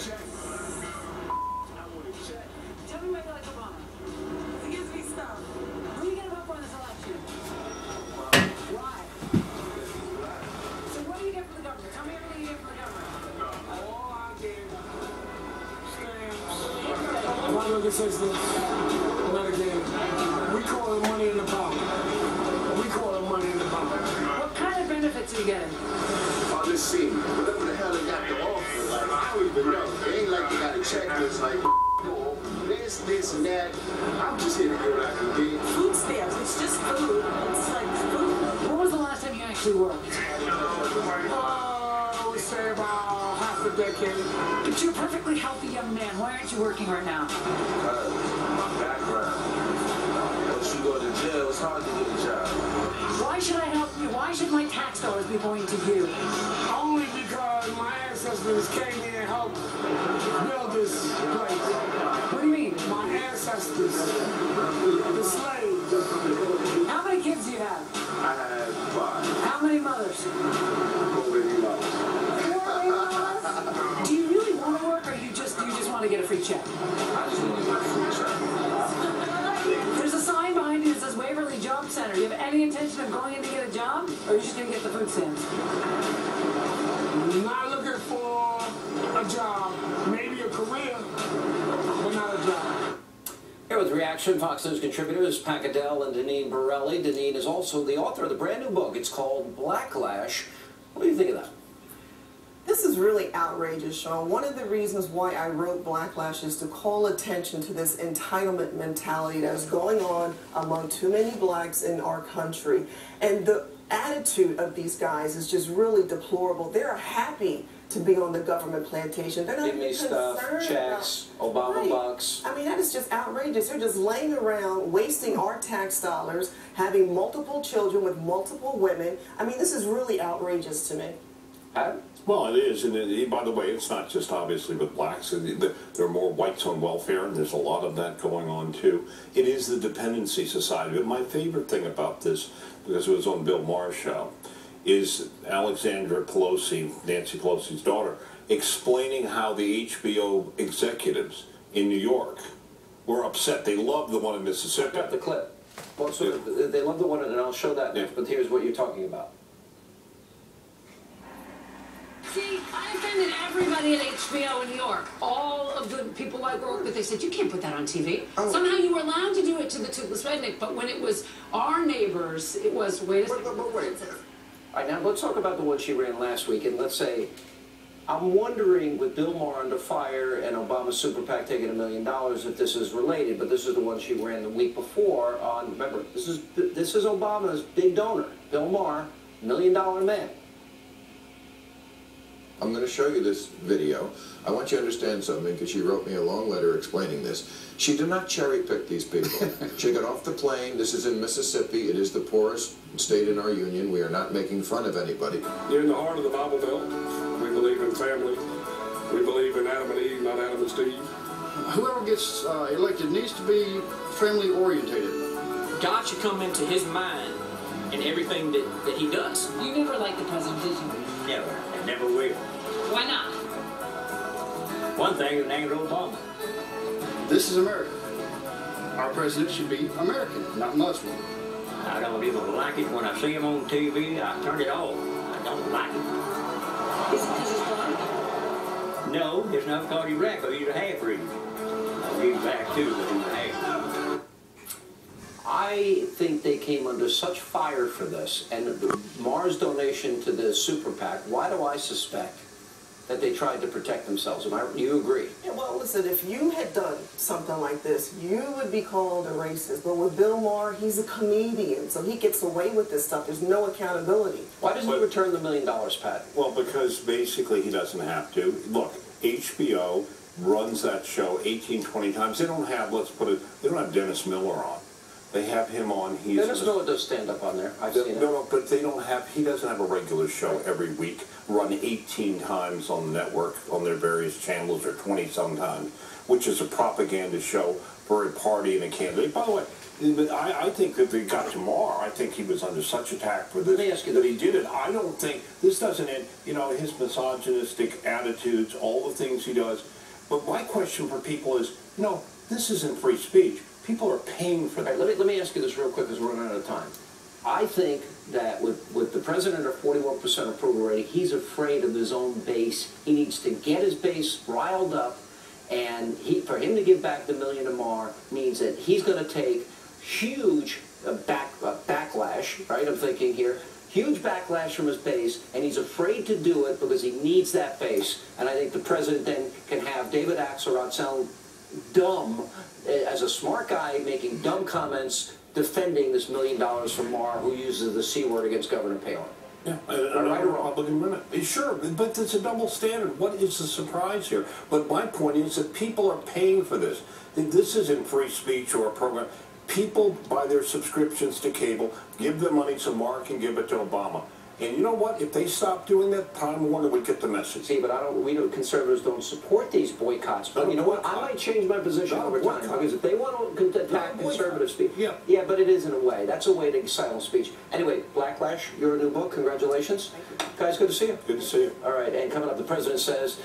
check. I want a check. Tell me why you like Obama. He gives me stuff. Who are you going to vote for in this election? Why? So what do you get from the government? Tell me everything you get from the government. All I get, stamps. My look says this. Not again. We call it money in the pocket. We call it money in the pocket. What kind of benefits are you getting? Oh, let's see. Whatever the hell they got to offer, like, I don't even know. It ain't like they got a checklist, like, this, and that. I'm just here to get what I can get. Food stamps. It's just food. It's like food. When was the last time you actually worked? I would say about half a decade. But you're a perfectly healthy young man. Why aren't you working right now? My background. Once you go to jail, it's hard to get a job. Why should I help you? Why should my tax dollars be going to you? Only because my ancestors came here and helped build this place. What do you mean? My ancestors, the slaves. How many kids do you have? I had 5. How many mothers? 4 baby mothers. 4 baby mothers? Do you really want to work, or you just want to get a free check? I just want to get a free check. There's a sign behind you that says Waverly Job Center. Do you have any intention of going in to get a job, or are you just going to get the food stamps? Not looking for a job, maybe a career, but not a job. Here with reaction, Fox News contributors Pat Goodell and Deneen Borelli. Deneen is also the author of the brand new book. It's called Blacklash. What do you think of that? This is really outrageous, Sean. One of the reasons why I wrote Blacklash is to call attention to this entitlement mentality that is going on among too many blacks in our country. And the attitude of these guys is just really deplorable. They're happy to be on the government plantation. They're not Give me even stuff, concerned checks, about, Obama right. bucks. I mean, that is just outrageous. They're just laying around, wasting our tax dollars, having multiple children with multiple women. I mean, this is really outrageous to me. Pat? Well, it is, and by the way, it's not just obviously with blacks. There are more whites on welfare, and there's a lot of that going on too. It is the dependency society. But my favorite thing about this, because it was on Bill Maher's show, is Alexandra Pelosi, Nancy Pelosi's daughter, explaining how the HBO executives in New York were upset. They loved the one in Mississippi. Got the clip. Well, so they love the one, and I'll show that next, but here's what you're talking about. See, I offended everybody at HBO in New York. All of the people I work with, they said, you can't put that on TV. Oh. Somehow you were allowed to do it to the toothless redneck, but when it was our neighbors, it was, wait a second. But wait. All right, now let's talk about the one she ran last week, and let's say, I'm wondering, with Bill Maher under fire and Obama's super PAC taking $1 million, if this is related, but this is the one she ran the week before on, remember, this is Obama's big donor, Bill Maher, $1 million man. I'm going to show you this video. I want you to understand something, because she wrote me a long letter explaining this. She did not cherry pick these people. She got off the plane. This is in Mississippi. It is the poorest state in our union. We are not making fun of anybody. You're in the heart of the Bible Belt. We believe in family. We believe in Adam and Eve, not Adam and Steve. Whoever gets elected needs to be family orientated. God should come into his mind in everything that he does. You never liked the president, did you? Never. And never will. Why not? One thing, his name's Obama. This is America. Our president should be American, not Muslim. I don't even like it. When I see him on TV, I turn it off. I don't like it. Is it because he's black? No, it's not because he's black, because he's a half-breed. He's black too, but he's a half-breed. I think they came under such fire for this, and Maher's donation to the super PAC, why do I suspect that they tried to protect themselves? Do you agree? Yeah, well, listen, if you had done something like this, you would be called a racist. But with Bill Maher, he's a comedian, so he gets away with this stuff. There's no accountability. Why doesn't he return the $1 million, Pat? Well, because basically he doesn't have to. Look, HBO runs that show 18, 20 times. They don't have, they don't have Dennis Miller on. They have him on. Dennis Miller does stand up on there. I've seen it. No, but they don't have, he doesn't have a regular show every week, run 18 times on the network, on their various channels, or 20 sometimes, which is a propaganda show for a party and a candidate. By the way, But I think if they got to Maher, I think he was under such attack for this Let me ask you that he did it. I don't think, this doesn't end, his misogynistic attitudes, all the things he does. But my question for people is, this isn't free speech. People are paying for that. Let me ask you this real quick because we're running out of time. I think that with the president at 41% approval rating, he's afraid of his own base. He needs to get his base riled up, and for him to give back the $1 million to Maher means that he's going to take huge backlash, right? I'm thinking here. Huge backlash from his base, and he's afraid to do it because he needs that base. And I think the president then can have David Axelrod sound dumb as a smart guy making dumb comments defending this $1 million from Maher, who uses the C word against Governor Palin. Yeah, another Republican women. Sure, but it's a double standard. What is the surprise here? But my point is that people are paying for this. This isn't free speech or a program. People buy their subscriptions to cable, give the money so Mark can give it to Obama. And you know what? If they stop doing that, Time Warner would get the message. See, but conservatives don't support these boycotts. But you know what? I might change my position over time because if they want to attack conservative speech, yeah, but it is in a way. That's a way to silence speech. Anyway, Blacklash, your new book. Congratulations, guys. Good to see you. Good to see you. All right, and coming up, the president says